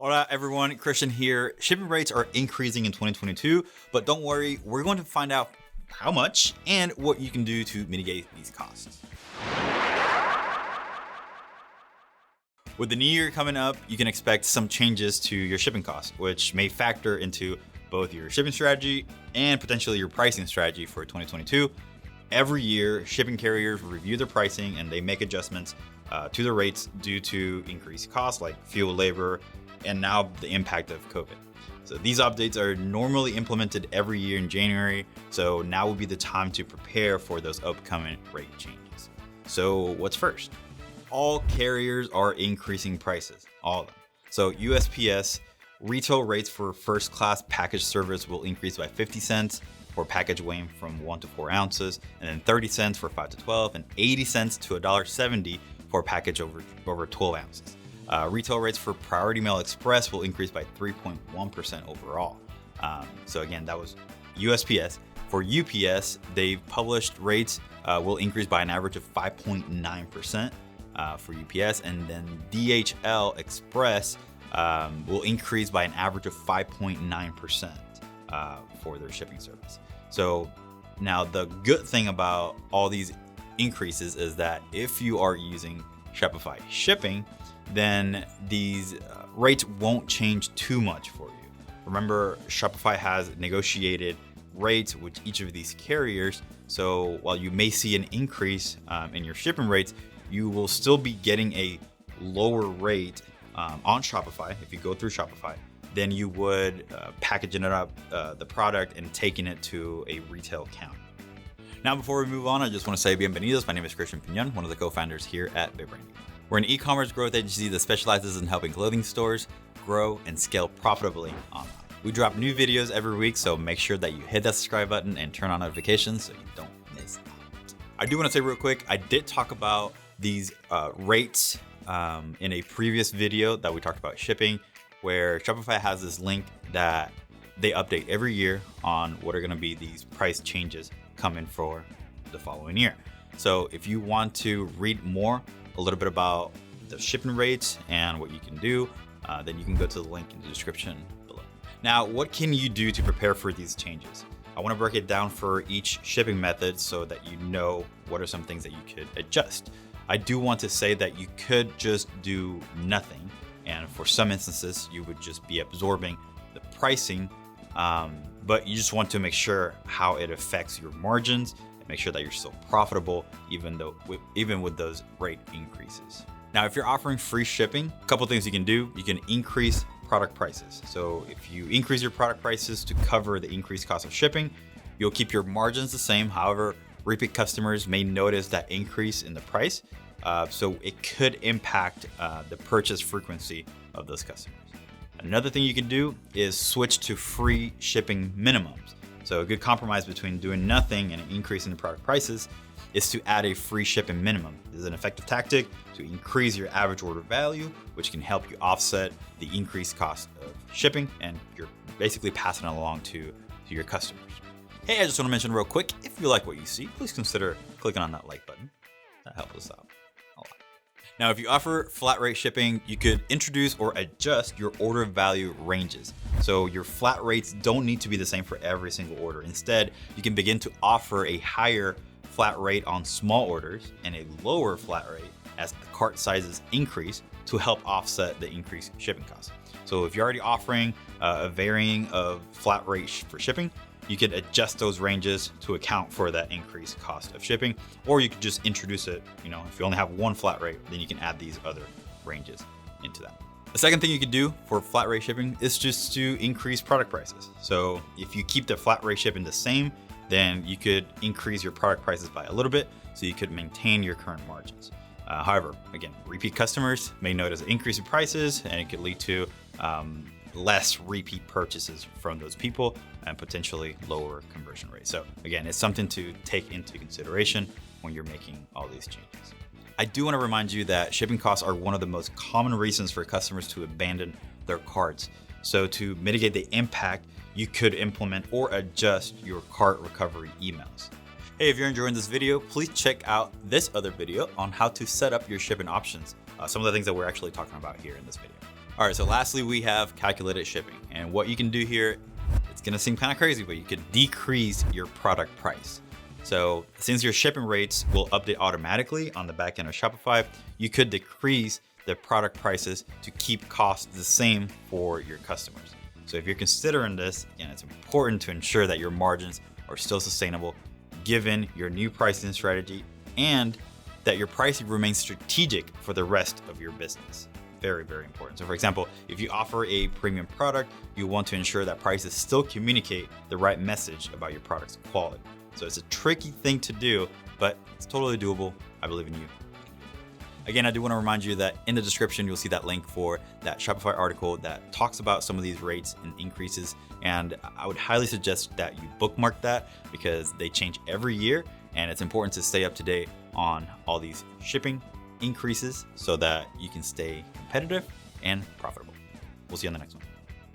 Hola everyone, Christian here. Shipping rates are increasing in 2022, but don't worry, we're going to find out how much and what you can do to mitigate these costs. With the new year coming up, you can expect some changes to your shipping costs, which may factor into both your shipping strategy and potentially your pricing strategy for 2022. Every year, shipping carriers review their pricing and they make adjustments to the rates due to increased costs like fuel, labor, and now the impact of COVID. So these updates are normally implemented every year in January. So now will be the time to prepare for those upcoming rate changes. So what's first? All carriers are increasing prices, all of them. So USPS retail rates for first class package service will increase by 50 cents for package weighing from 1 to 4 ounces, and then 30 cents for 5 to 12, and 80 cents to $1.70 for a package over 12 ounces. Retail rates for Priority Mail Express will increase by 3.1% overall. So again, that was USPS. For UPS, they've published rates will increase by an average of 5.9% for UPS, and then DHL Express will increase by an average of 5.9% for their shipping service. So now the good thing about all these increases is that if you are using Shopify shipping, then these rates won't change too much for you. Remember, Shopify has negotiated rates with each of these carriers. So while you may see an increase in your shipping rates, you will still be getting a lower rate on Shopify if you go through Shopify than you would packaging it up, the product, and taking it to a retail counter. Now, before we move on, I just want to say bienvenidos. My name is Christian Piñon, one of the co-founders here at BitBranding. We're an e-commerce growth agency that specializes in helping clothing stores grow and scale profitably online. We drop new videos every week, so make sure that you hit that subscribe button and turn on notifications so you don't miss out. I do want to say real quick, I did talk about these rates in a previous video that we talked about shipping, where Shopify has this link that they update every year on what are going to be these price changes coming for the following year. So if you want to read more, a little bit about the shipping rates and what you can do, then you can go to the link in the description below. Now, what can you do to prepare for these changes? I want to break it down for each shipping method so that you know what are some things that you could adjust. I do want to say that you could just do nothing, and for some instances, you would just be absorbing the pricing, but you just want to make sure how it affects your margins. Make sure that you're still profitable, even with those rate increases. Now, if you're offering free shipping, a couple things you can do. You can increase product prices. So if you increase your product prices to cover the increased cost of shipping, you'll keep your margins the same. However, repeat customers may notice that increase in the price. So it could impact the purchase frequency of those customers. Another thing you can do is switch to free shipping minimums. So a good compromise between doing nothing and increasing the product prices is to add a free shipping minimum. This is an effective tactic to increase your average order value, which can help you offset the increased cost of shipping, and you're basically passing it along to your customers. Hey, I just want to mention real quick, if you like what you see, please consider clicking on that like button. That helps us out a lot. Now, if you offer flat rate shipping, you could introduce or adjust your order value ranges. So your flat rates don't need to be the same for every single order. Instead, you can begin to offer a higher flat rate on small orders and a lower flat rate as the cart sizes increase to help offset the increased shipping costs. So if you're already offering a varying of flat rates for shipping, you could adjust those ranges to account for that increased cost of shipping, or you could just introduce it. If you only have one flat rate, then you can add these other ranges into that. The second thing you could do for flat rate shipping is just to increase product prices. So if you keep the flat rate shipping the same, then you could increase your product prices by a little bit so you could maintain your current margins. However, again, repeat customers may notice an increase in prices, and it could lead to less repeat purchases from those people and potentially lower conversion rates. So again, it's something to take into consideration when you're making all these changes. I do want to remind you that shipping costs are one of the most common reasons for customers to abandon their carts. So to mitigate the impact, you could implement or adjust your cart recovery emails. Hey, if you're enjoying this video, please check out this other video on how to set up your shipping options. Some of the things that we're actually talking about here in this video. All right, so lastly, we have calculated shipping. And what you can do here, it's gonna seem kind of crazy, but you could decrease your product price. So since your shipping rates will update automatically on the back end of Shopify, you could decrease the product prices to keep costs the same for your customers. So if you're considering this, again, it's important to ensure that your margins are still sustainable given your new pricing strategy and that your pricing remains strategic for the rest of your business. Very, very important. So for example, if you offer a premium product, you want to ensure that prices still communicate the right message about your product's quality. So it's a tricky thing to do, but it's totally doable. I believe in you. Again, I do want to remind you that in the description, you'll see that link for that Shopify article that talks about some of these rates and increases. And I would highly suggest that you bookmark that because they change every year. And it's important to stay up to date on all these shipping increases so that you can stay competitive and profitable. We'll see you on the next one.